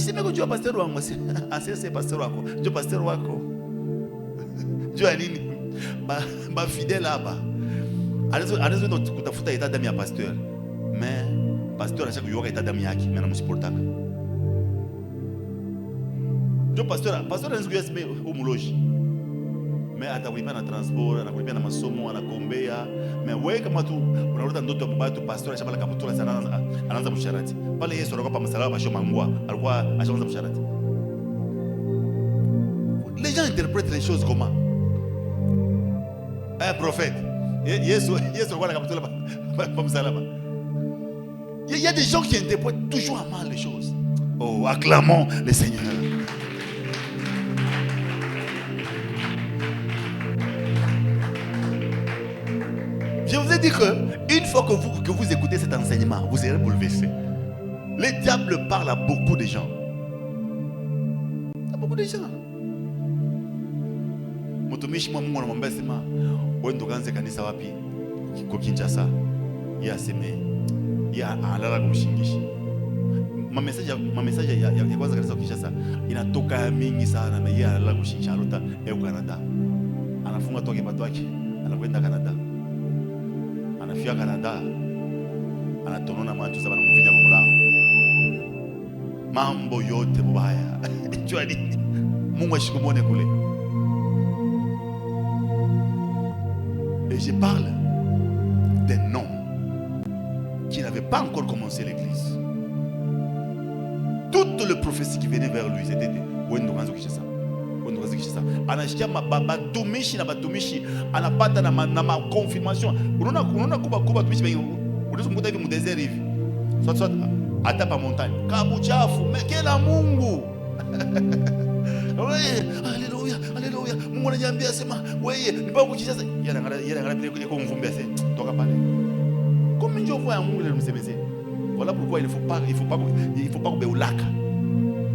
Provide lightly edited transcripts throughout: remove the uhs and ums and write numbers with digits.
Usiseme kujua pastor wangu, asese pastor wako, ndio pastor wako. Jua nini? Ba fidèle hapa. Anaweza kutafuta état d'âme ya pasteur. Mais pasteur anataka kujua état d'âme yake, mais anamsupportaka. Ndio pasteur anaweza kujua umuloji. Mais atakulipa na transport, anakulipa na masomo, anakombea. Mais wewe kama tu unarudi ndoto ya baba tu pastor anashabala kaputula sana, anaanza msharati. Pale Yesu alikuwa pa msalaba basho mangwa, alikuwa ashaanza msharati. Les gens interprètent les choses comment? Un prophète. Yesu alikuwa kaputula pa msalaba. Il y a des gens qui interprètent toujours à mal les choses. Oh, acclamons le Seigneur. Je vous ai dit qu'une fois que vous écoutez cet enseignement, vous serez bouleversé. Le diable parle à beaucoup de gens. À beaucoup de gens. Mutumishi mwa Mungu anamwambia sema, wewe ndo kanze kanisa wapi? Kwa Kinshasa. Yeye aseme, yeye analala kumshingishi. Ma message ya kwanza kanisa kwa Kinshasa inatoka mingi sana, na yeye analala kumshingisha alota au Canada. Anafunga toke pato yake, anakwenda Canada. Anafia Canada, anatonona mantu saba namfinya kwa mlango. Mambo yote mubaya. Jua nini? Mungu ashikumone kule. Et je parle d'un homme qui n'avait pas encore commencé l'église. Toutes les prophéties qui venaient vers lui, c'était Wendoganzo Kishasa. Wendoganzo Kishasa. Anashikia batumishi na batumishi, anapata na ma confirmation. Unaona kuba tumishi bengi. Unaweza kumkuta hivi mu desert hivi. Soit ata pa montagne. Kabu chafu, mekela Mungu. Haleluya, haleluya. Mungu ananiambia sema, wewe nipa kucheza. Yeye angalia vile kwa mvumbi ase. Toka pale. Comme Dieu voit Mungu le msemeze. Voilà pourquoi il faut pas kubeulaka.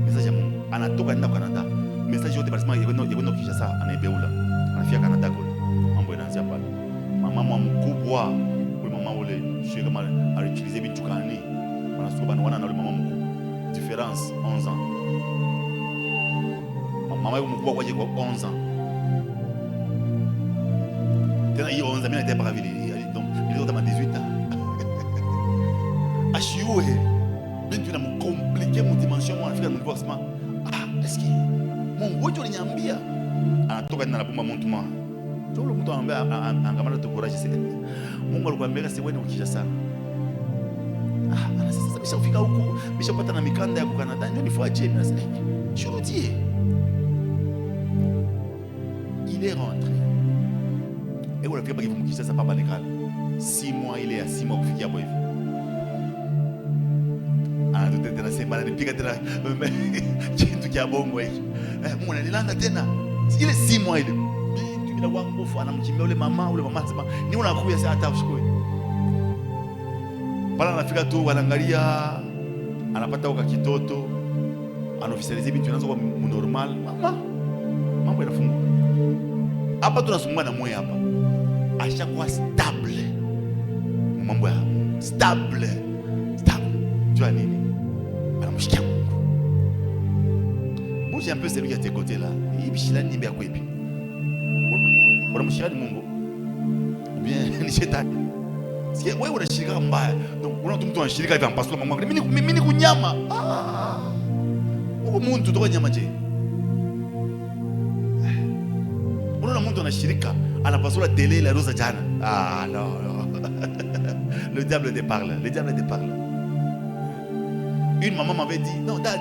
Message ya Mungu. Anatoka nenda kwa Canada. Message yote basi yego Kinshasa anaibeula. Anafia Canada kule. Mambo yanaanzia pale. Mama mkubwa, ule mama ule, sio kama aliutilize vitu kani. Wanasuka wana na ule mama mkubwa. Différence 11 ans. Mama yule mkubwa kwaje kwa 11 ans. Tena hiyo 11 ans mimi n'était pas vile. Donc il est dans 18 ans. Ashiwe bintu na mkomplike mu dimension mwa afika mu boxement. Est-ce que Mungu wetu aliniambia anatoka na bomba mtu mwa. Ndio mtu anambia angamana tu courage sasa. Mungu alikwambia si wewe ukisha sana. Sasa bishafika huko, bishapata na mikanda ya ku Canada ndio nifuaje mimi nasema. Shurutie. Il est rentré. Et on a fait pas qu'il faut qu'il ça pas légal. 6 mois il est à 6 mois kufikia hapo hivi. Tena sema nipiga tena kitu kia bongo hiki. Mungu ananilanda tena. Ile 6 mois ile. Bintu bila kwa nguvu anamchimbia ule mama sema ni unakuja sasa hata usikue. Pala anafika tu anaangalia anapata uka kitoto anaofisialize bintu inaanza kuwa normal. Mambo yanafunguka. Hapa tunasumbuka na moyo hapa. Ashakuwa stable. Mambo ya stable. Jua nini? Anamshikia Mungu. Bouge un peu celui qui est à tes côtés là. Il bishila nimbe ya kwepi. Unamshika Mungu. Ou bien ni shetani. Si wewe unashirika mbaya. Donc unaona mtu anashirika hivi ampasua Mungu. Mimi ni kunyama. Huko mtu toka nyama je. Unaona mtu anashirika anapasua tele la rosa jana. Non. Le diable te parle. Le diable te parle. Une maman m'avait dit, non dad,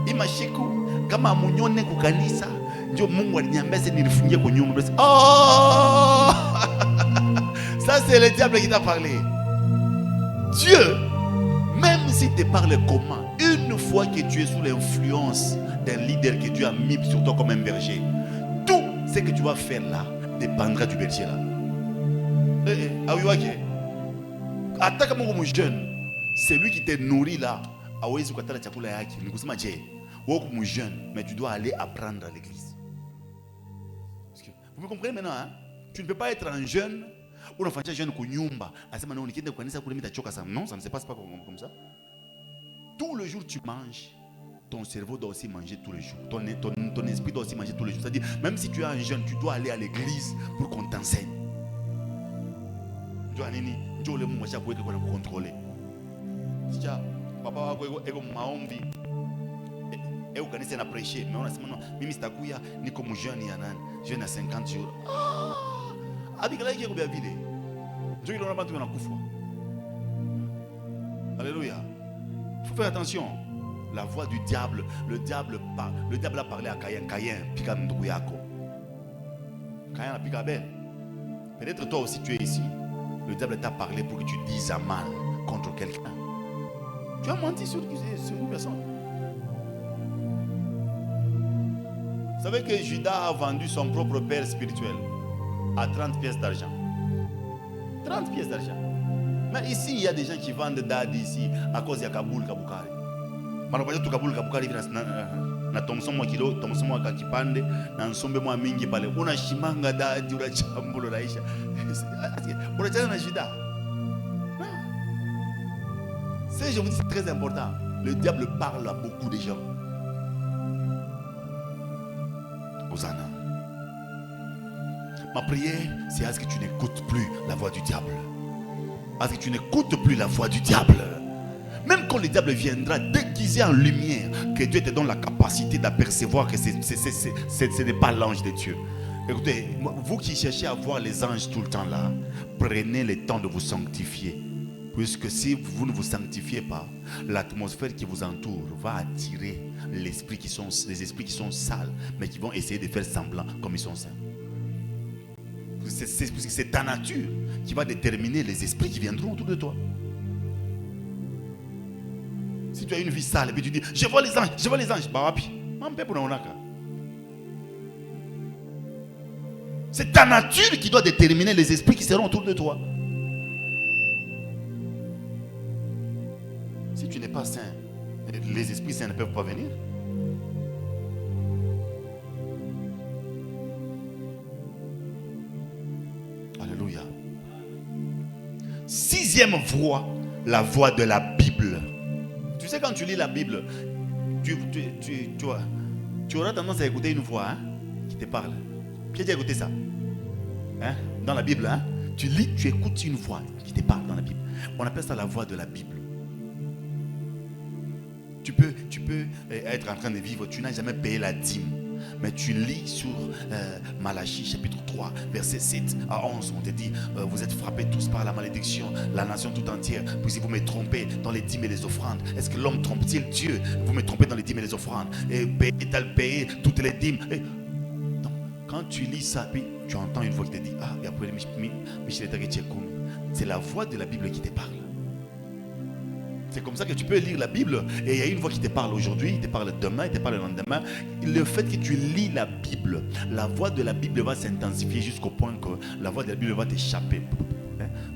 imashiko kama munyone ku kanisa ndio Mungu aliniambia sasa nilifungie kwa nyumba. Oh! Ça c'est le diable qui t'a parlé. Dieu, même si te parle comment, une fois que tu es sous l'influence d'un leader que Dieu a mis sur toi comme un berger, tout ce que tu vas faire là dépendra du berger là. Attaque mon jeune, c'est lui qui te nourrit là. Awezi kukatala chakula yake. Nikusema je, wewe uko jeune mais tu dois aller apprendre à l'église. Vous me comprenez maintenant hein? Tu ne peux pas être un jeune ou unafanya jeune kwa nyumba. Asema non nikienda kwa kanisa kule mitachoka sana. Non, ça ne se passe pas comme ça. Tout le jour tu manges, ton cerveau doit aussi manger tous les jours. Ton esprit doit aussi manger tous les jours. C'est-à-dire, même si tu es un jeune, tu dois aller à l'église pour qu'on t'enseigne. Tu dois aller contrôler. Si papa va maombi et vous connaissez la prêcher, mais on a dit non, mimi sitakuya ni comme jeune ya nani, jeune à 50 jours. Abikala qui est bien vide. Dieu il en a pas tout na kufa. Alléluia. Il faut faire attention. La voix du diable, le diable a parlé à Caïn, pika ndukuyako. Caïn a pika Abel. Peut-être toi aussi tu es ici. Le diable t'a parlé pour que tu dises à mal contre quelqu'un. Tu as menti sur une personne. Vous savez que Judas a vendu son propre père spirituel à 30 pièces d'argent. 30 pièces d'argent. Mais ici, il y a des gens qui vendent d'adi ici à cause de Kaboul Kabukari. Manapaja tu Kaboul Kabukari na Thomson mwa kilo, Thomson mwa kakipande, na nsombe mwa mingi pale. Una shimanga dadi, una chambulo raisha. Una chana na Judas. C'est, je vous dis, c'est très important. Le diable parle à beaucoup de gens. Hosanna. Ma prière, c'est à ce que tu n'écoutes plus la voix du diable. À ce que tu n'écoutes plus la voix du diable. Même quand le diable viendra déguisé en lumière, que Dieu te donne la capacité d'apercevoir que ce n'est pas l'ange de Dieu. Écoutez, vous qui cherchez à voir les anges tout le temps là, prenez le temps de vous sanctifier. Puisque si vous ne vous sanctifiez pas, l'atmosphère qui vous entoure va attirer les esprits qui sont sales, mais qui vont essayer de faire semblant comme ils sont sains. C'est ta nature qui va déterminer les esprits qui viendront autour de toi. Si tu as une vie sale et puis tu dis je vois les anges, c'est ta nature qui doit déterminer les esprits qui seront autour de toi. Si tu n'es pas saint, les esprits saints ne peuvent pas venir. Alléluia. Sixième voix, la voix de la Bible. Tu sais, quand tu lis la Bible, tu auras tendance à écouter une voix qui te parle. Qui a déjà écouté ça? Dans la Bible, tu lis, tu écoutes une voix qui te parle dans la Bible. On appelle ça la voix de la Bible. Tu peux être en train de vivre, tu n'as jamais payé la dîme. Mais tu lis sur Malachie chapitre 3, verset 7 à 11. On te dit, vous êtes frappés tous par la malédiction, la nation tout entière. Puis si vous me trompez dans les dîmes et les offrandes, est-ce que l'homme trompe-t-il Dieu? Vous me trompez dans les dîmes et les offrandes. Et payer toutes les dîmes. Donc, quand tu lis ça, puis tu entends une voix qui te dit, c'est la voix de la Bible qui te parle. C'est comme ça que tu peux lire la Bible et il y a une voix qui te parle aujourd'hui, il te parle demain, il te parle le lendemain. Le fait que tu lis la Bible, la voix de la Bible va s'intensifier jusqu'au point que la voix de la Bible va t'échapper.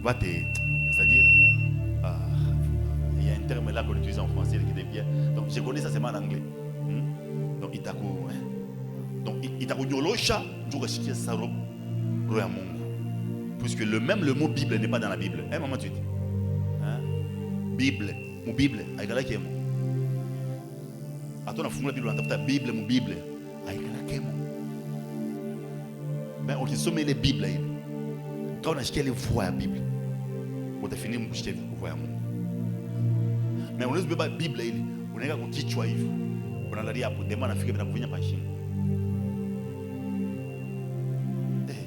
C'est-à-dire, il y a un terme là qu'on utilise en français qui est bien. Donc je connais ça seulement en anglais. Donc itaku nyolosha njukashikia saro roya Mungu. Puisque le mot Bible n'est pas dans la Bible. Maman tu dis. Bible, mon Bible, aikala kemo. Atona fungula Bible, anatafuta Bible, mon Bible, aikala kemo. Mais on kisome les Bibles hivi. Quand on achète les voix à Bible, on définit mkushike voix ya Mungu. Mais on laisse pas Bible hivi, unaeka kwa kichwa hivi. Unalalia hapo dema nafika bila kuvinya pashingo.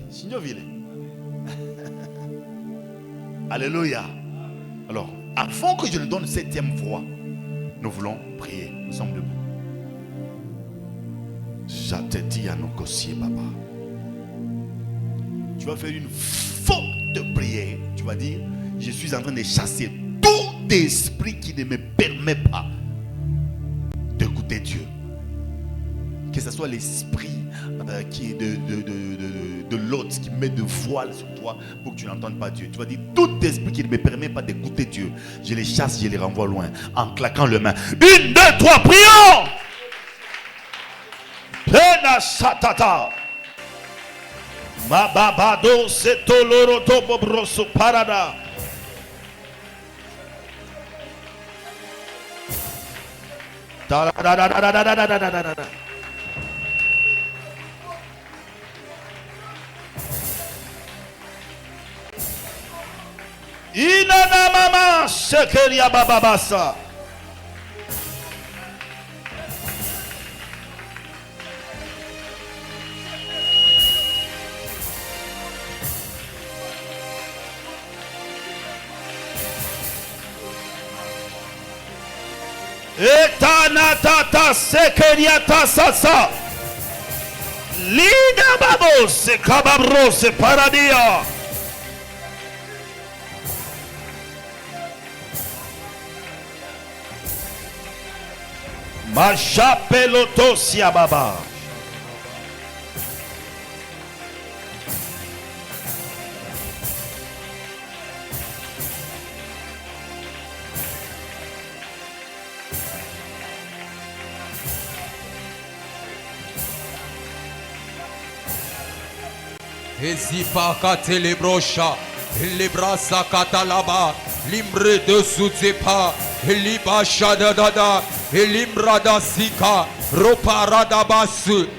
Sinjo vile. Alléluia. Alors, avant que je ne donne septième voix, nous voulons prier. Nous sommes debout. J'attendis à nos cossiers, papa. Tu vas faire une forte prière. Tu vas dire, je suis en train de chasser tout esprit qui ne me permet pas d'écouter Dieu. Que ce soit l'esprit qui est de l'autre qui met de voile sur toi pour que tu n'entendes pas Dieu. Tu vas dire, tout esprit qui ne me permet pas d'écouter Dieu, je les chasse, je les renvoie loin en claquant les mains. 1, 2, 3, prions. Pena satata. Mababado setoloroto bobroso parada. Inana mama shekeria bababasa. Etana tata sekeria tasasa. Lina babos kababros paradia. Machapelotosia baba. Ezipaka telebrosha, librasa katalaba, limbre de sutepa, libasha dada, limrada sika, roparada basu,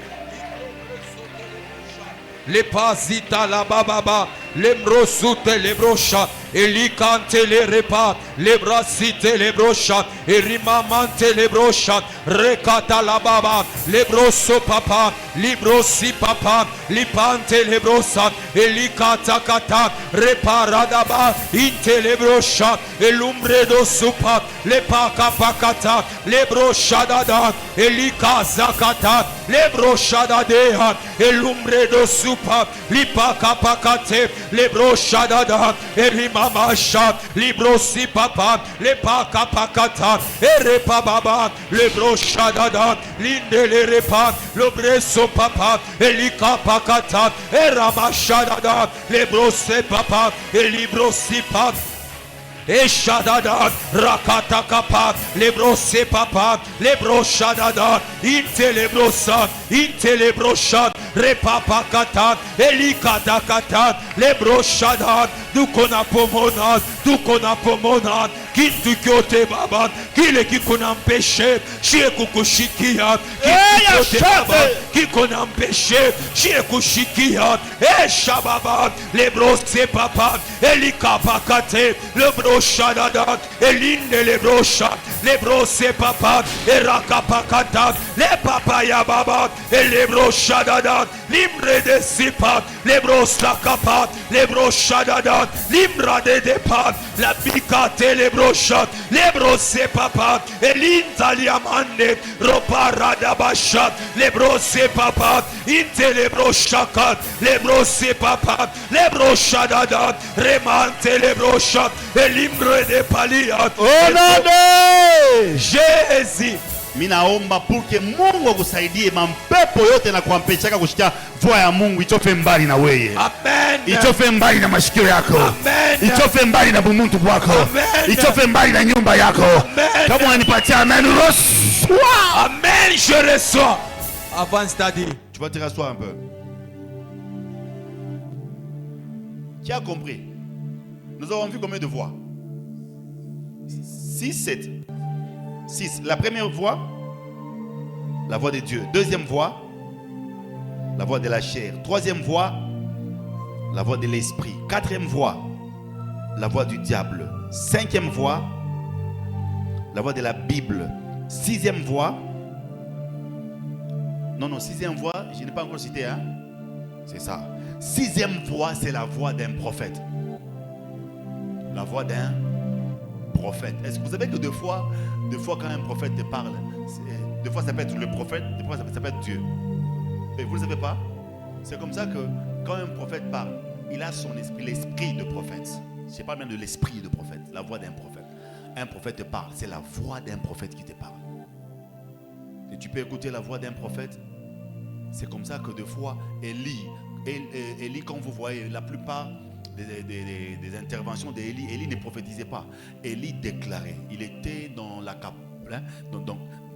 lepazita la bababa, lemrosute lebrosha, elikante le repa, lebrasite lebrosha, erimamante lebrosha, rekata la baba, lebroso papa, librosi papa, lipante lebrosa, elikata kata, reparadaba, inte lebrosha, elumbredo supa, lepaka pakata, lebrosha dada, elika zakata, lebrosha dadea, elumbredo supa, lipaka pakate, lebrosha dada, erimamacha, librosi papa, lepaka pakata, erepa baba, lebrosha dada, linde le repa, lobreso papa, elika pakata, eramacha dada, lebrose papa, elibrosi papa. Eshadada, rakata kapa, lebrose papa, lebroshadada, intelebrosa, intelebroshad, repapakata, elikadakata, lebroshadad, dukona pomona, kitu kyote baba, kile kikona mpeshe, shie kukushikia, kitu kyote baba, kikona mpeshe, shie kushikia, eshababa, lebrose papa, elikapakate, lebro Shadada, elinde lebrosha, lebrose papa, erakapakata, le papa ya baba, elebroshadada, limre de sipa, lebrosa kapa, lebroshadada, limra de depa, la bicate lebrosha, lebrose papa, elintaliamande, roparada basha, lebrose papa, intelebroshaka, lebrose papa, lebroshadada, remante lebrosha, Limbre de palia. Oh non! Jésus. Minaomba purke Mungu akusaidie mampepo yote na kuampeshaka kushikia voix ya Mungu ichofe mbali na wewe. Amen. Ichofe mbali na mashikio yako. Amen. Ichofe mbali na bumuntu bwako. Amen. Ichofe mbali na nyumba yako. Amen. Kama unanipatia amen, reçois. Amen, je reçois. Avance daddy. Tu vas te rasseoir un peu. Qui a compris? Nous avons vu combien de voix? 6, 7. 6. La première voix, la voix de Dieu. Deuxième voix, la voix de la chair. Troisième voix, la voix de l'esprit. Quatrième voix, la voix du diable. Cinquième voix, la voix de la Bible. Sixième voix, sixième voix, je n'ai pas encore cité, hein? C'est ça. Sixième voix, c'est la voix d'un prophète. La voix d'un prophète. Est-ce que vous savez que deux fois quand un prophète te parle, deux fois ça peut être le prophète, deux fois ça peut être Dieu. Et vous ne le savez pas? C'est comme ça que quand un prophète parle, il a son esprit, l'esprit de prophète. Je parle même de l'esprit de prophète, la voix d'un prophète. Un prophète te parle, c'est la voix d'un prophète qui te parle. Et tu peux écouter la voix d'un prophète. C'est comme ça que deux fois, Élie, quand vous voyez la plupart des interventions d'Élie, Élie ne prophétisait pas. Élie déclarait. Il était dans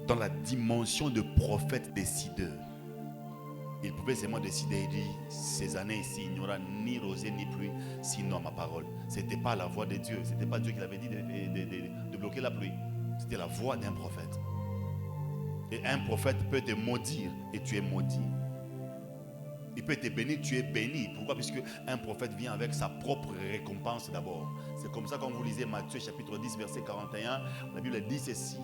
dans la dimension de prophète décideur. Il pouvait seulement décider, il dit, ces années ici, il n'y aura ni rosée ni pluie, sinon ma parole. Ce n'était pas la voix de Dieu. Ce n'était pas Dieu qui l'avait dit de bloquer la pluie. C'était la voix d'un prophète. Et un prophète peut te maudire et tu es maudit. Il peut te bénir, tu es béni. Pourquoi? Puisque un prophète vient avec sa propre récompense d'abord. C'est comme ça quand vous lisez Matthieu chapitre 10 verset 41, la Bible dit ceci.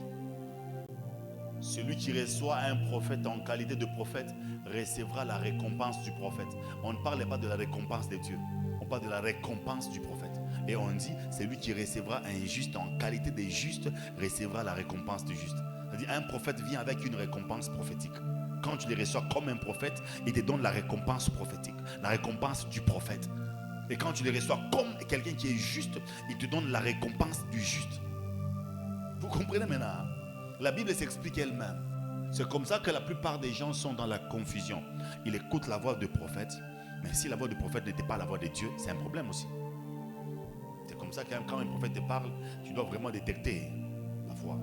Celui qui reçoit un prophète en qualité de prophète recevra la récompense du prophète. On ne parle pas de la récompense de Dieu. On parle de la récompense du prophète. Et on dit, celui qui recevra un juste en qualité de juste recevra la récompense du juste. C'est-à-dire, un prophète vient avec une récompense prophétique. Quand tu les reçois comme un prophète, il te donne la récompense prophétique, la récompense du prophète. Et quand tu les reçois comme quelqu'un qui est juste, il te donne la récompense du juste. Vous comprenez maintenant, hein? La Bible s'explique elle-même. C'est comme ça que la plupart des gens sont dans la confusion. Ils écoutent la voix du prophète, mais si la voix du prophète n'était pas la voix de Dieu, c'est un problème aussi. C'est comme ça que quand un prophète te parle, tu dois vraiment détecter la voix.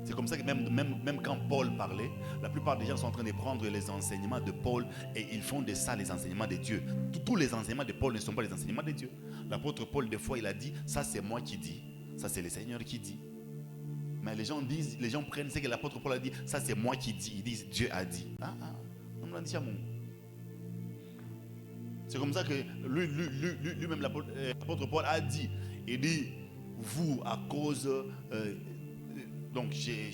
C'est comme ça que même quand Paul parlait, la plupart des gens sont en train de prendre les enseignements de Paul et ils font de ça les enseignements de Dieu. Tous les enseignements de Paul ne sont pas les enseignements de Dieu. L'apôtre Paul, des fois, il a dit, ça c'est moi qui dis, ça c'est le Seigneur qui dit. Mais les gens prennent ce que l'apôtre Paul a dit, ça c'est moi qui dis, ils disent Dieu a dit. C'est comme ça que lui-même l'apôtre Paul a dit, il dit, vous à cause... donc chez